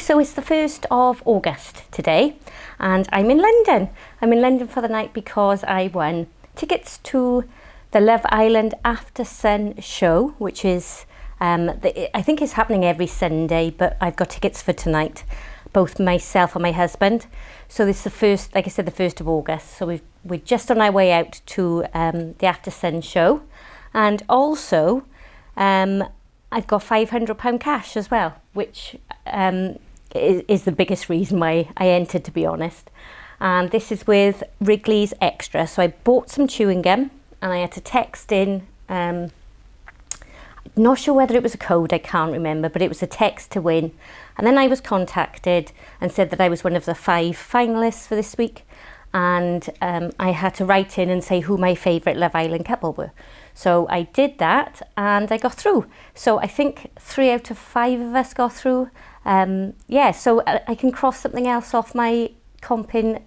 so it's the 1st of August today and I'm in London. I'm in London for the night because I won tickets to the Love Island After Sun show, which is, I think it's happening every Sunday, but I've got tickets for tonight, both myself and my husband. So this is the 1st, like I said, the 1st of August. So we're just on our way out to the After Sun show. And also, I've got £500 cash as well, which is the biggest reason why I entered, to be honest. And this is with Wrigley's Extra. So I bought some chewing gum and I had to text in, not sure whether it was a code, I can't remember, but it was a text to win. And then I was contacted and said that I was one of the 5 finalists for this week. And I had to write in and say who my favourite Love Island couple were. So I did that and I got through. So I think 3 out of 5 of us got through. Yeah, so I can cross something else off my comping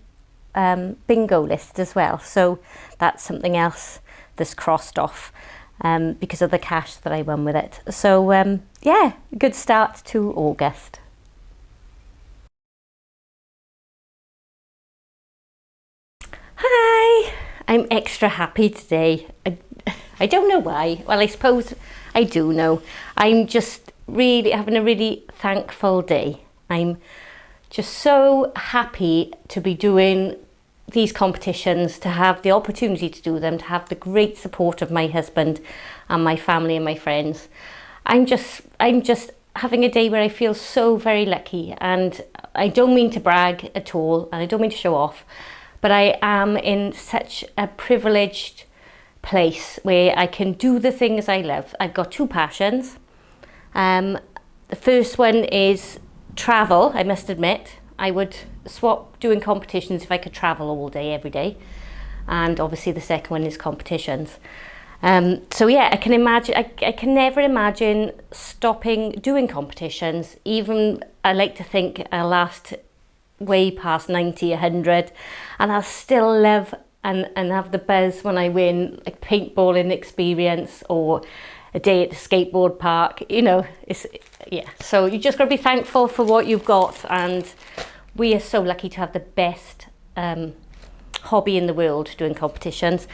bingo list as well. So that's something else that's crossed off because of the cash that I won with it. So yeah, good start to August. Hi, I'm extra happy today. I don't know why. Well, I suppose I do know. I'm just really having a really thankful day. I'm just so happy to be doing these competitions, to have the opportunity to do them, to have the great support of my husband and my family and my friends. I'm just having a day where I feel so very lucky, and I don't mean to brag at all, and I don't mean to show off, but I am in such a privileged place where I can do the things I love. I've got 2 passions. The first one is travel. I must admit, I would swap doing competitions if I could travel all day, every day. And obviously the second one is competitions. So yeah, I can imagine, I can never imagine stopping doing competitions. Even I like to think I'll last way past 90, 100, and I'll still love and have the buzz when I win a paintballing experience or a day at the skateboard park. You know, yeah. So you just got to be thankful for what you've got, and we are so lucky to have the best hobby in the world, doing competitions.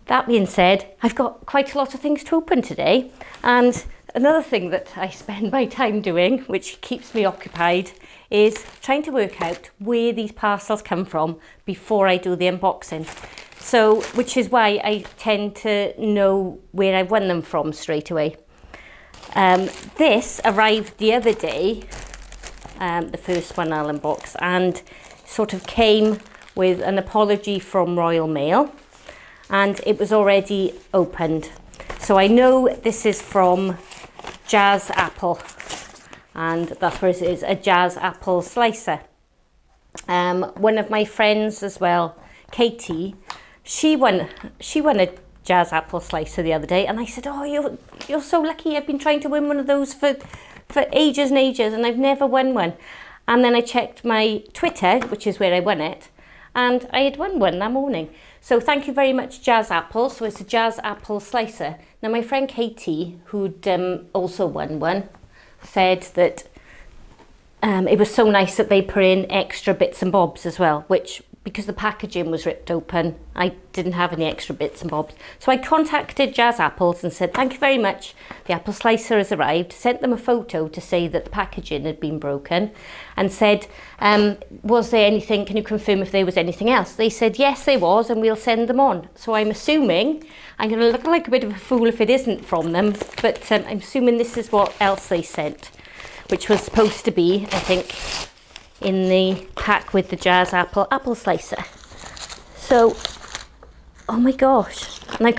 That being said, I've got quite a lot of things to open today, and another thing that I spend my time doing, which keeps me occupied, is trying to work out where these parcels come from before I do the unboxing. So, which is why I tend to know where I've won them from straight away. This arrived the other day, the first one I'll unbox, and sort of came with an apology from Royal Mail, and it was already opened. So I know this is from Jazz Apple, and that's where it is, a Jazz Apple slicer. One of my friends as well, Katie, she won a Jazz Apple slicer the other day, and I said, oh, you're so lucky. I've been trying to win one of those for ages and ages, and I've never won one. And then I checked my Twitter, which is where I won it, and I had won one that morning. So thank you very much, Jazz Apple. So it's a Jazz Apple slicer. Now my friend Katie, who'd also won one, said that it was so nice that they put in extra bits and bobs as well, which, because the packaging was ripped open, I didn't have any extra bits and bobs. So I contacted Jazz Apples and said, thank you very much, the apple slicer has arrived, sent them a photo to say that the packaging had been broken, and said, was there anything, can you confirm if there was anything else? They said, yes, there was, and we'll send them on. So I'm assuming, I'm going to look like a bit of a fool if it isn't from them, but I'm assuming this is what else they sent, which was supposed to be, I think, in the pack with the Jazz apple slicer. So, oh my gosh, and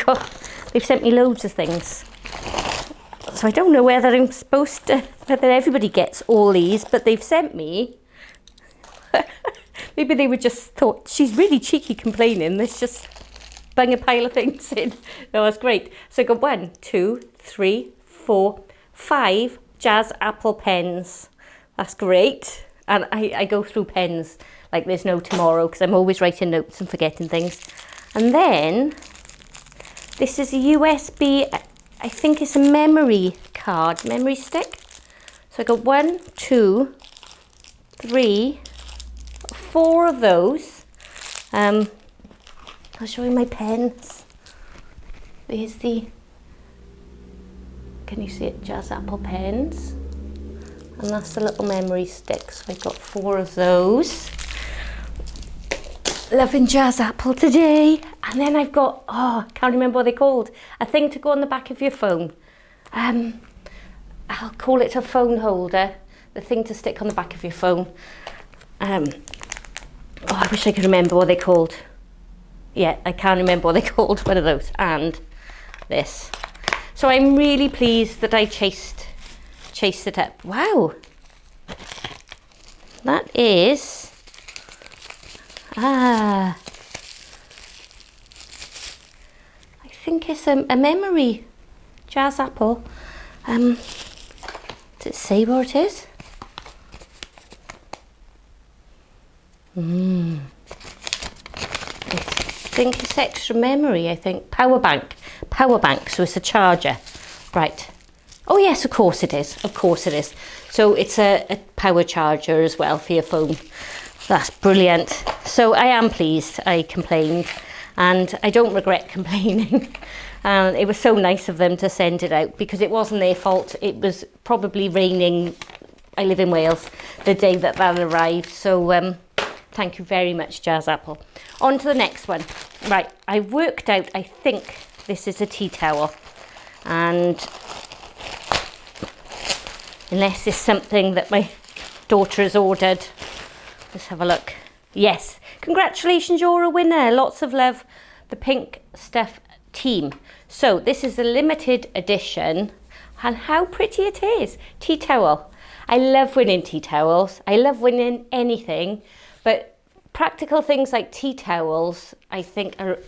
they've sent me loads of things. So I don't know whether I'm supposed to, whether everybody gets all these, but they've sent me. Maybe they were just thought, she's really cheeky complaining, let's just bung a pile of things in. No, that's great. So I got 1, 2, 3, 4, 5 Jazz Apple pens. That's great. And I go through pens like there's no tomorrow, because I'm always writing notes and forgetting things. And then this is a USB, I think it's a memory card, memory stick. So I got 1, 2, 4 of those. I'll show you my pens. There's the, can you see it, Jazz Apple pens? And that's the little memory sticks. So I got 4 of those. Loving Jazz Apple today. And then I've got, I can't remember what they're called. A thing to go on the back of your phone. I'll call it a phone holder. The thing to stick on the back of your phone. I wish I could remember what they're called. Yeah, I can't remember what they're called. One of those. And this. So I'm really pleased that I chased it up. Wow. That is... I think it's a memory Jazz Apple. Does it say what it is? I think it's extra memory, I think. Power bank, so it's a charger. Right. Oh yes, of course it is. Of course it is. So it's a power charger as well for your phone. That's brilliant. So I am pleased I complained, and I don't regret complaining. It was so nice of them to send it out because it wasn't their fault. It was probably raining, I live in Wales, the day that arrived. So thank you very much, Jazz Apple. On to the next one. Right, I worked out, I think this is a tea towel. And unless it's something that my daughter has ordered. Let's have a look. Yes, congratulations, you're a winner. Lots of love, the Pink Stuff team. So this is a limited edition, and how pretty it is. Tea towel. I love winning tea towels. I love winning anything, but practical things like tea towels, I think are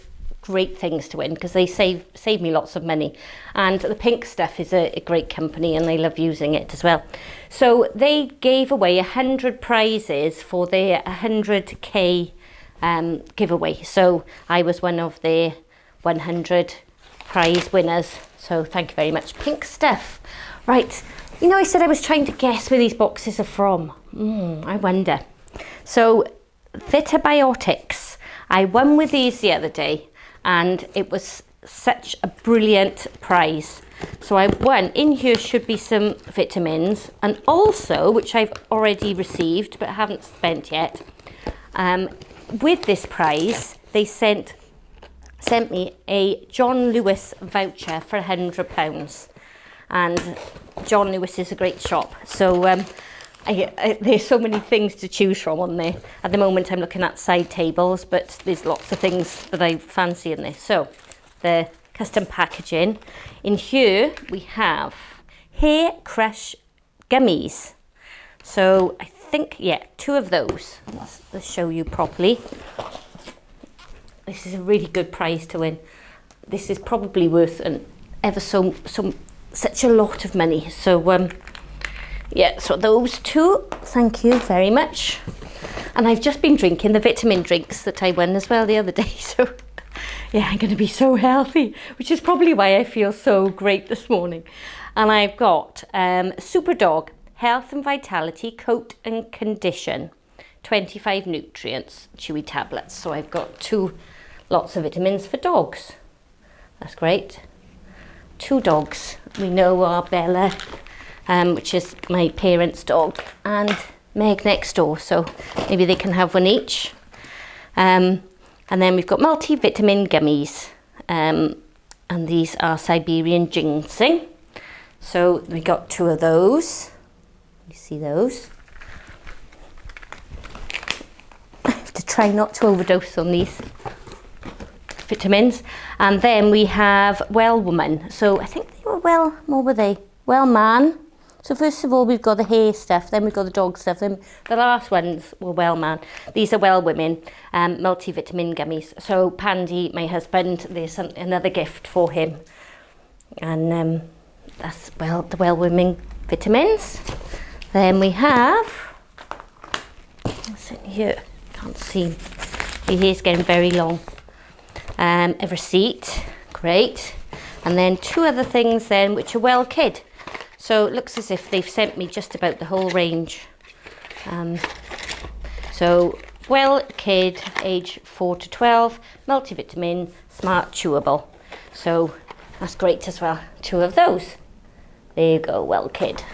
great things to win because they save me lots of money. And the Pink Stuff is a great company and I love using it as well. So they gave away 100 prizes for their 100k giveaway. So I was one of their 100 prize winners. So thank you very much, Pink Stuff. Right, you know, I said I was trying to guess where these boxes are from. I wonder. So Vitabiotics. I won with these the other day, and it was such a brilliant prize. So I won. In here should be some vitamins, and also, which I've already received but haven't spent yet, with this prize they sent me a John Lewis voucher for £100, and John Lewis is a great shop. So there's so many things to choose from on there. At the moment I'm looking at side tables, but there's lots of things that I fancy in there. So the custom packaging. In here we have Hair Crush gummies. So I think, yeah, 2 of those. Let's show you properly. This is a really good prize to win. This is probably worth such a lot of money. So yeah, so those 2, thank you very much. And I've just been drinking the vitamin drinks that I won as well the other day. So yeah, I'm going to be so healthy, which is probably why I feel so great this morning. And I've got Super Dog Health and Vitality Coat and Condition, 25 nutrients, chewy tablets. So I've got 2 lots of vitamins for dogs. That's great. 2 dogs. We know our Bella, which is my parents' dog, and Meg next door. So maybe they can have one each. And then we've got multivitamin gummies. And these are Siberian ginseng. So we got 2 of those. You see those? I have to try not to overdose on these vitamins. And then we have Well Woman. So I think they were Well, what were they? Well Man. So first of all, we've got the hair stuff, then we've got the dog stuff, then the last ones were Well Man. These are Well Women, multivitamin gummies. So Pandy, my husband, there's another gift for him. And that's, well, the Well Women vitamins. Then we have, what's in here? Can't see. Your hair's getting very long. A receipt, great. And then 2 other things then, which are Well Kid. So it looks as if they've sent me just about the whole range. So, Well Kid, age 4 to 12, multivitamin, smart, chewable. So that's great as well. 2 of those. There you go, Well Kid.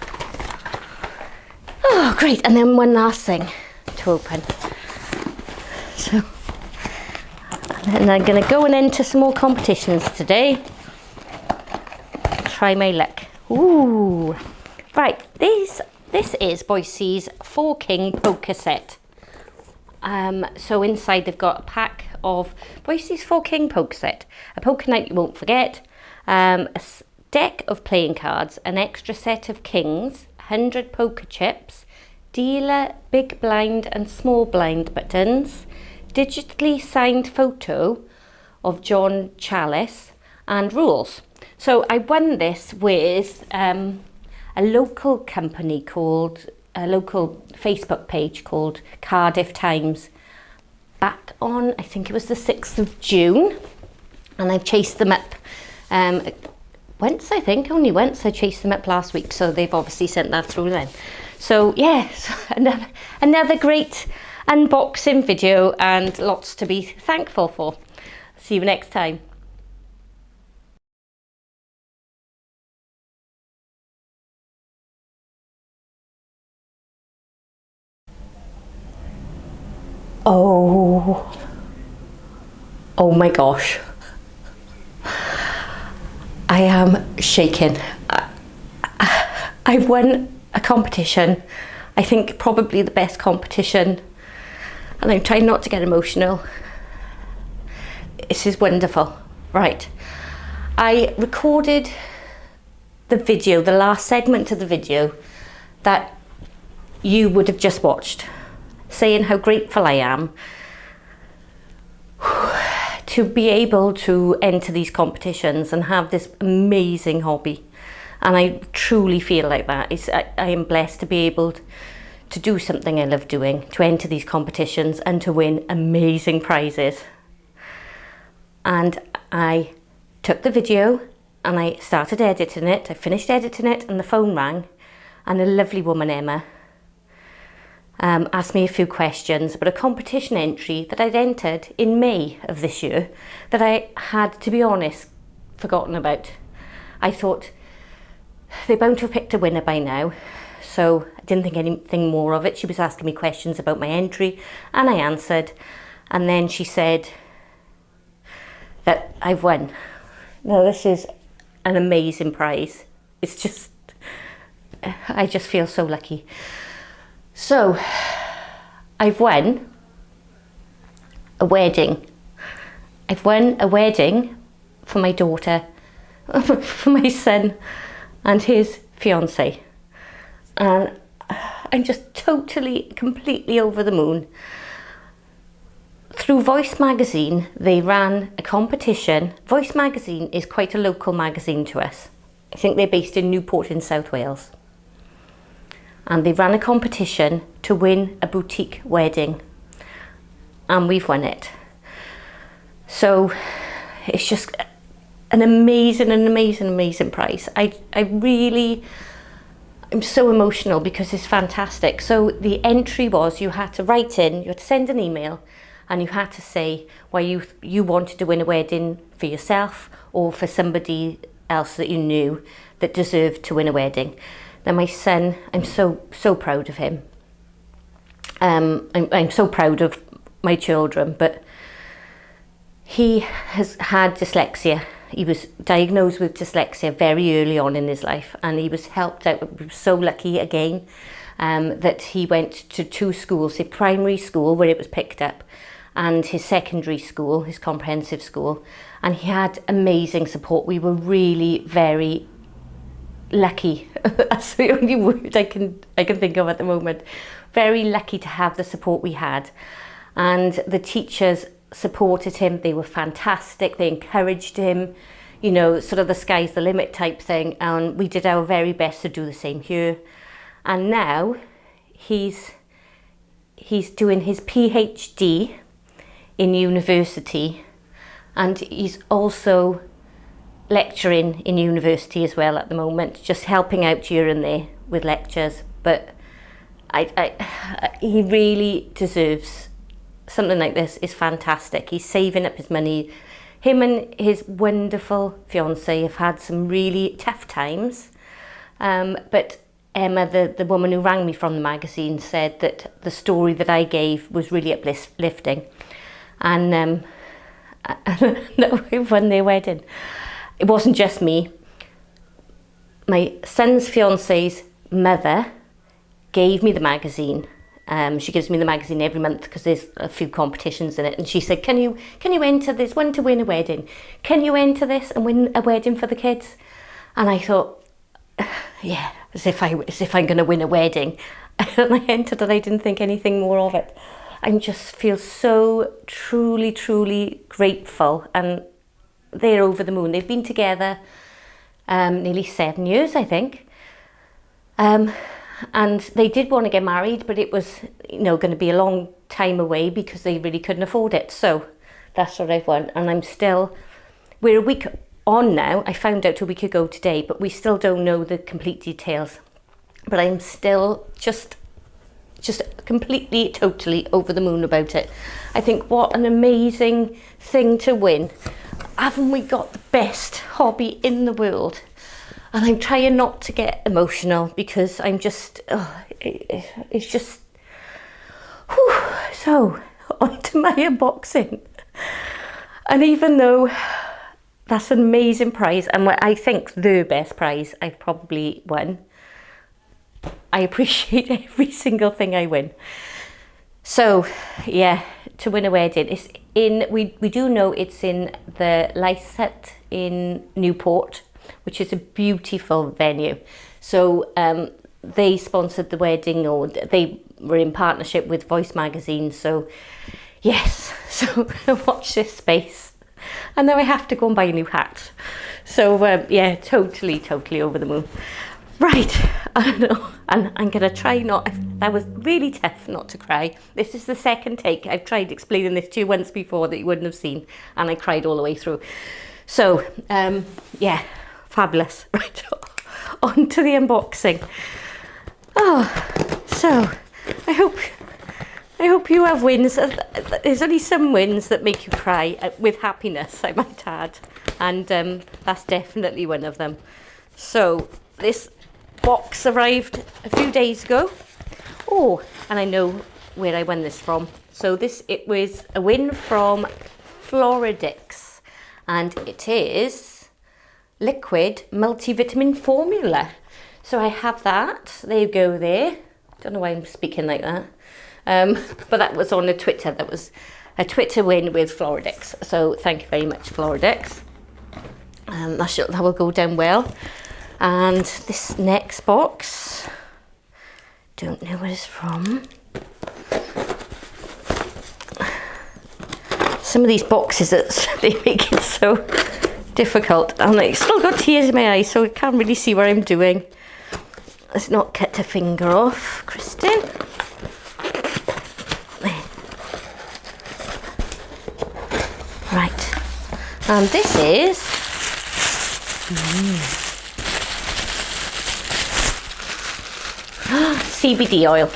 Oh, great. And then one last thing to open. So, and I'm going to go and enter some more competitions today. Try my luck. Ooh. Right, this is Boise's 4 King poker set. So inside they've got a pack of Boise's 4 King poker set, a poker night you won't forget, a deck of playing cards, an extra set of kings, 100 poker chips, dealer, big blind and small blind buttons, digitally signed photo of John Chalice, and rules. So I won this with a local company called, a local Facebook page called Cardiff Times, back on, I think it was the 6th of June, and I've chased them up once, I think, only once. I chased them up last week, so they've obviously sent that through then. So yeah, another great unboxing video and lots to be thankful for. See you next time. Oh my gosh. I am shaking. I won a competition, I think probably the best competition, and I'm trying not to get emotional. This is wonderful. Right, I recorded the video, the last segment of the video that you would have just watched, saying how grateful I am to be able to enter these competitions and have this amazing hobby. And I truly feel like that. I am blessed to be able to do something I love doing, to enter these competitions and to win amazing prizes. And I took the video and I started editing it. I finished editing it and the phone rang, and a lovely woman, Emma, asked me a few questions about a competition entry that I'd entered in May of this year that I had, to be honest, forgotten about. I thought they're bound to have picked a winner by now, so I didn't think anything more of it. She was asking me questions about my entry and I answered, and then she said that I've won. Now this is an amazing prize. It's just, I just feel so lucky. So, I've won a wedding. I've won a wedding for my daughter, for my son and his fiancée. And I'm just totally, completely over the moon. Through Voice magazine, they ran a competition. Voice magazine is quite a local magazine to us. I think they're based in Newport in South Wales. And they ran a competition to win a boutique wedding, and we've won it. So it's just an amazing prize. I'm so emotional because it's fantastic. So the entry was, you had to write in, you had to send an email, and you had to say why you wanted to win a wedding for yourself or for somebody else that you knew that deserved to win a wedding. Now my son, I'm so proud of him. I'm so proud of my children, but he has had dyslexia. He was diagnosed with dyslexia very early on in his life, and he was helped out. We were so lucky again that he went to 2 schools, his primary school where it was picked up, and his secondary school, his comprehensive school, and he had amazing support. We were really very lucky. That's the only word I can think of at the moment. Very lucky to have the support we had, and the teachers supported him. They were fantastic. They encouraged him, you know, sort of the sky's the limit type thing, and we did our very best to do the same here. And now he's doing his PhD in university, and he's also lecturing in university as well at the moment, just helping out here and there with lectures. But He really deserves something like this. Is fantastic. He's saving up his money. Him and his wonderful fiance have had some really tough times, but Emma, the woman who rang me from the magazine, said that the story that I gave was really uplifting, and we won their wedding. It wasn't just me. My son's fiance's mother gave me the magazine. She gives me the magazine every month because there's a few competitions in it, and she said, can you enter this one to win a wedding? Can you enter this and win a wedding for the kids? And I thought, yeah, as if I'm going to win a wedding. And I entered and I didn't think anything more of it. I just feel so truly grateful, and they're over the moon. They've been together nearly 7 years, I think. And they did want to get married, but it was, going to be a long time away because they really couldn't afford it. So that's what I've won. And we're a week on now. I found out a week ago today, but we still don't know the complete details. But I'm still just completely, totally over the moon about it. I think what an amazing thing to win. Haven't we got the best hobby in the world? And I'm trying not to get emotional because I'm just, it's just, whew. So, on to my unboxing. And even though that's an amazing prize, and I think the best prize I've probably won, I appreciate every single thing I win. So, yeah, to win a wedding, it's we do know it's in the Lysett in Newport, which is a beautiful venue. So they sponsored the wedding, or they were in partnership with Voice magazine. So yes, so watch this space. And now I have to go and buy a new hat. So yeah, totally over the moon. Right, I know, and I'm going to try not, that was really tough not to cry. This is the second take. I've tried explaining this to you once before that you wouldn't have seen, and I cried all the way through. So, yeah, fabulous. Right, on to the unboxing. Oh, so, I hope you have wins. There's only some wins that make you cry with happiness, I might add, and that's definitely one of them. So, this box arrived a few days ago. Oh, and I know where I won this from. So it was a win from Floridix, and it is liquid multivitamin formula. So I have that. There you go there. Don't know why I'm speaking like that. But that was on a Twitter. That was a Twitter win with Floridix. So thank you very much, Floridix. That will go down well. And this next box, don't know what it's from. Some of these boxes, they make it so difficult. And I still got tears in my eyes, so I can't really see what I'm doing. Let's not cut a finger off, Kristen. Right, and this is CBD oil.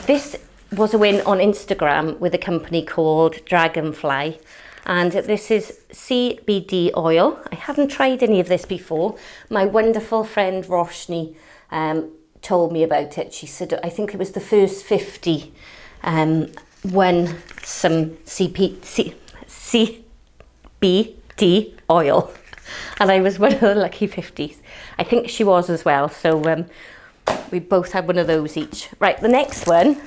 This was a win on Instagram with a company called Dragonfly, and this is CBD oil. I haven't tried any of this before. My wonderful friend Roshni told me about it. She said, I think it was the first 50 won some CBD oil, and I was one of the lucky 50s. I think she was as well, so we both had one of those each. Right, the next one,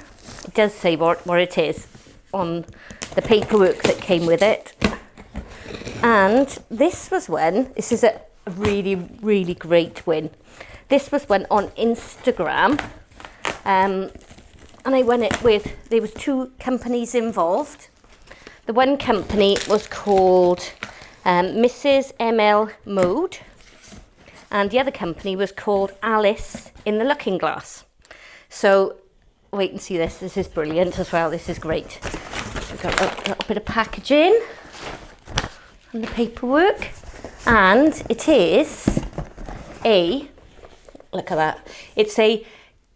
it does say what it is on the paperwork that came with it. And this was one, this is a really great win. This was one on Instagram, and I won it with, there was 2 companies involved. The one company was called Mrs. ML Mode, and the other company was called Alice in the Looking Glass. So wait and see this. This is brilliant as well. This is great. We've got a little bit of packaging and the paperwork, and it is a, look at that, it's a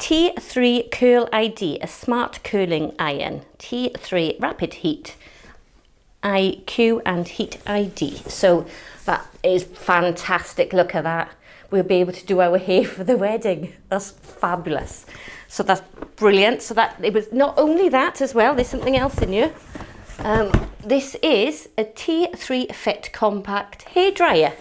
T3 Curl ID, a smart curling iron. T3 Rapid Heat, IQ and Heat ID. So that is fantastic. Look at that. We'll be able to do our hair for the wedding. That's fabulous. So that's brilliant. So that it was not only that as well, there's something else in here. This is a T3 Fit Compact Hairdryer.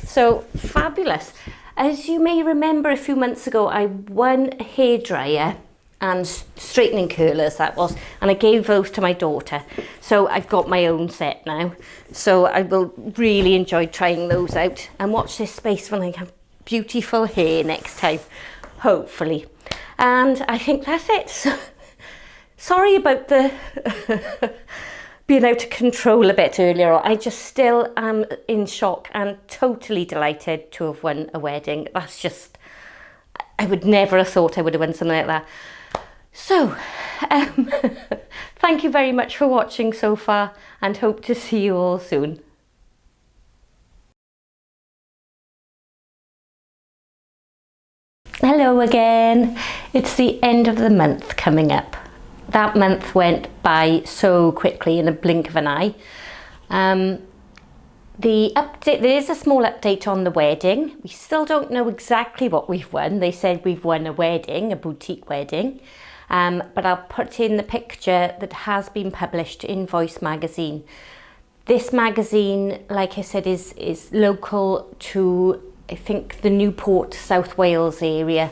So fabulous. As you may remember, a few months ago, I won a hairdryer and straightening curlers, that was, and I gave those to my daughter. So I've got my own set now. So I will really enjoy trying those out, and watch this space when I have beautiful hair next time, hopefully. And I think that's it. So, sorry about the being out of control a bit earlier on. I just still am in shock and totally delighted to have won a wedding. That's just, I would never have thought I would have won something like that. So, thank you very much for watching so far, and hope to see you all soon. Hello again. It's the end of the month coming up. That month went by so quickly in a blink of an eye. The update, there is a small update on the wedding. We still don't know exactly what we've won. They said we've won a wedding, a boutique wedding. But I'll put in the picture that has been published in Voice magazine. This magazine, like I said, is local to, I think, the Newport, South Wales area.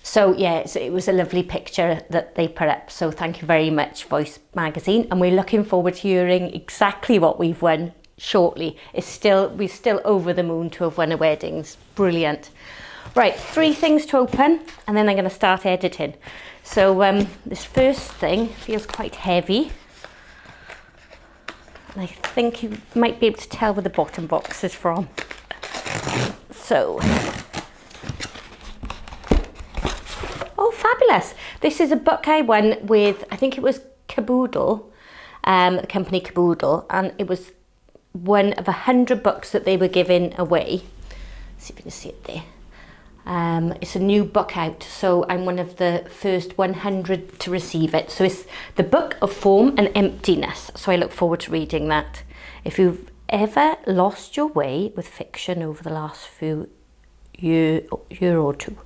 So yeah, it was a lovely picture that they put up. So thank you very much, Voice magazine. And we're looking forward to hearing exactly what we've won shortly. We're still over the moon to have won a wedding. It's brilliant. Right, 3 things to open, and then I'm going to start editing. So this first thing feels quite heavy. And I think you might be able to tell where the bottom box is from. So, oh, fabulous. This is a book I won with, I think it was Caboodle, the company Caboodle, and it was one of 100 books that they were giving away. Let's see if you can see it there. It's a new book out, so I'm one of the first 100 to receive it. So it's The Book of Form and Emptiness. So I look forward to reading that. If you've ever lost your way with fiction over the last few year or two.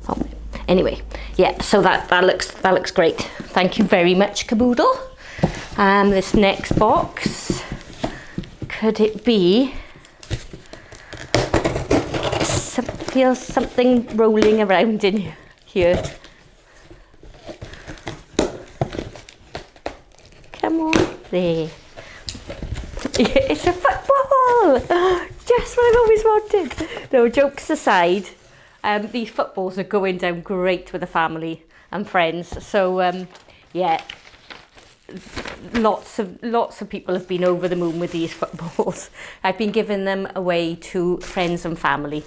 Oh, anyway, yeah, so that looks great. Thank you very much, Caboodle. This next box, could it be? Feels something rolling around in here. Come on, there. It's a football! Just what I've always wanted. No, jokes aside, these footballs are going down great with the family and friends. So yeah, lots of people have been over the moon with these footballs. I've been giving them away to friends and family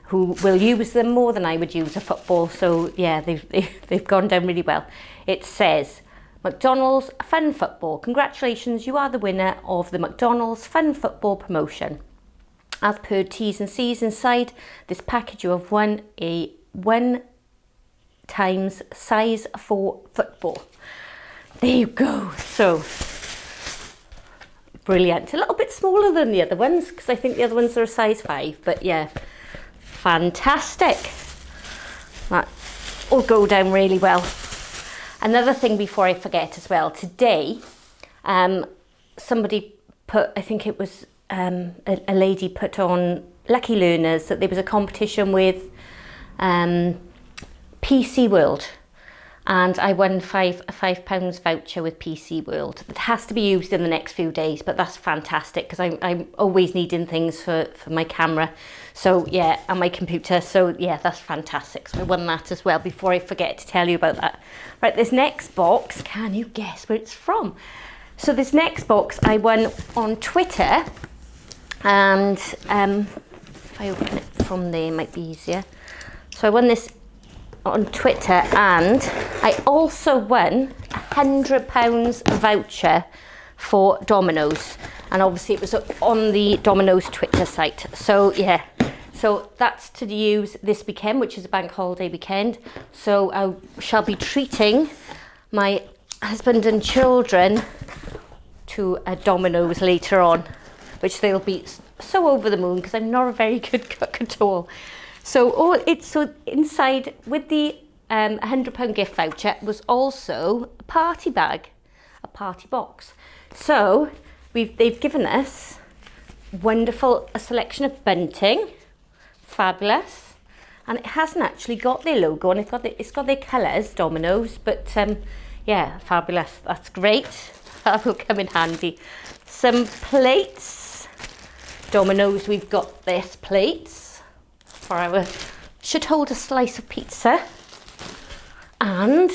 who will use them more than I would use a football. So yeah, they've gone down really well. It says, McDonald's Fun Football. Congratulations, you are the winner of the McDonald's Fun Football promotion. As per T's and C's inside this package, you have won a 1 times size 4 football. There you go. So brilliant. A little bit smaller than the other ones, because I think the other ones are a size 5, but yeah. Fantastic. That will go down really well. Another thing before I forget as well, today somebody put, I think it was a lady put on Lucky Learners that there was a competition with PC World, and I won a £5 voucher with PC World. It has to be used in the next few days, but that's fantastic because I'm always needing things for my camera. So yeah, and my computer. So yeah, that's fantastic. So I won that as well before I forget to tell you about that. Right, this next box, can you guess where it's from? So this next box I won on Twitter, and if I open it from there, it might be easier. So I won this on Twitter, and I also won £100 voucher for Domino's, and obviously it was on the Domino's Twitter site. So yeah, So that's to use this weekend, which is a bank holiday weekend. So I shall be treating my husband and children to a Domino's later on, which they'll be so over the moon because I'm not a very good cook at all. So inside with the £100 gift voucher was also a party bag, a party box. So they've given us a selection of bunting, fabulous, and it hasn't actually got their logo, and it's got their colours, Domino's, but yeah, fabulous. That's great. That will come in handy. Some plates, Domino's. We've got this plates for our should hold a slice of pizza, and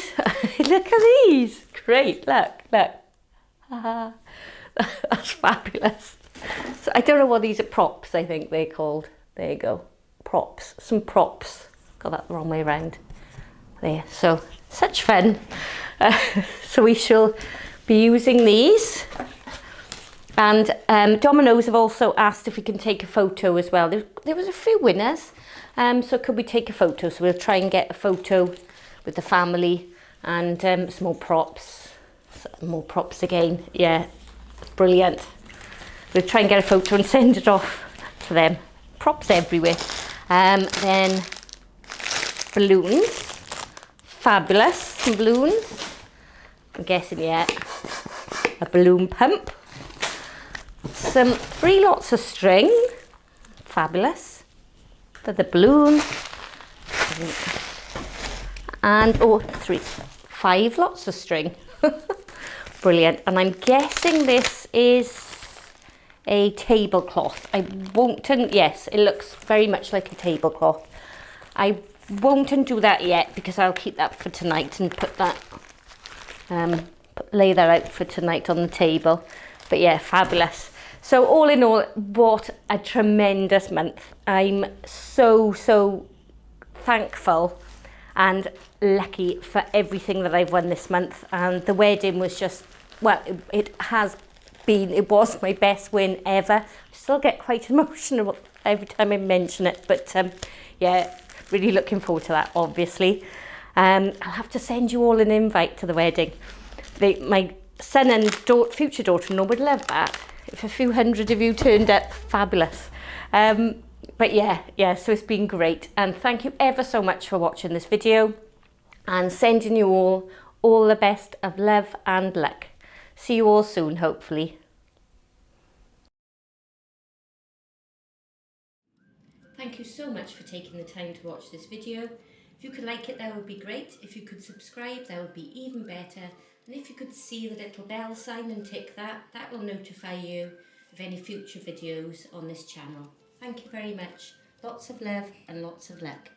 look at these. Great, look. That's fabulous. So I don't know what these are, props, I think they're called. There you go, props, some props. Got that the wrong way around. There, so such fun. So we shall be using these. And Domino's have also asked if we can take a photo as well. There was a few winners, so could we take a photo? So we'll try and get a photo with the family and some more props. More props again, yeah, brilliant. We'll try and get a photo and send it off to them. Props everywhere. Then balloons, fabulous, some balloons. I'm guessing, yeah, a balloon pump. Some 3 lots of string, fabulous, for the balloon. And 5 lots of string. Brilliant. And I'm guessing this is a tablecloth. Yes, it looks very much like a tablecloth. I won't undo that yet because I'll keep that for tonight and put that, lay that out for tonight on the table. But yeah, fabulous. So all in all, what a tremendous month. I'm so thankful and lucky for everything that I've won this month. And the wedding was just, well, it was my best win ever. I still get quite emotional every time I mention it, but yeah, really looking forward to that, obviously. I'll have to send you all an invite to the wedding. My son and future daughter-in-law would love that. If a few hundred of you turned up, fabulous. But yeah, so it's been great. And thank you ever so much for watching this video and sending you all the best of love and luck. See you all soon, hopefully. Thank you so much for taking the time to watch this video. If you could like it, that would be great. If you could subscribe, that would be even better. And if you could see the little bell sign and tick that, that will notify you of any future videos on this channel. Thank you very much. Lots of love and lots of luck.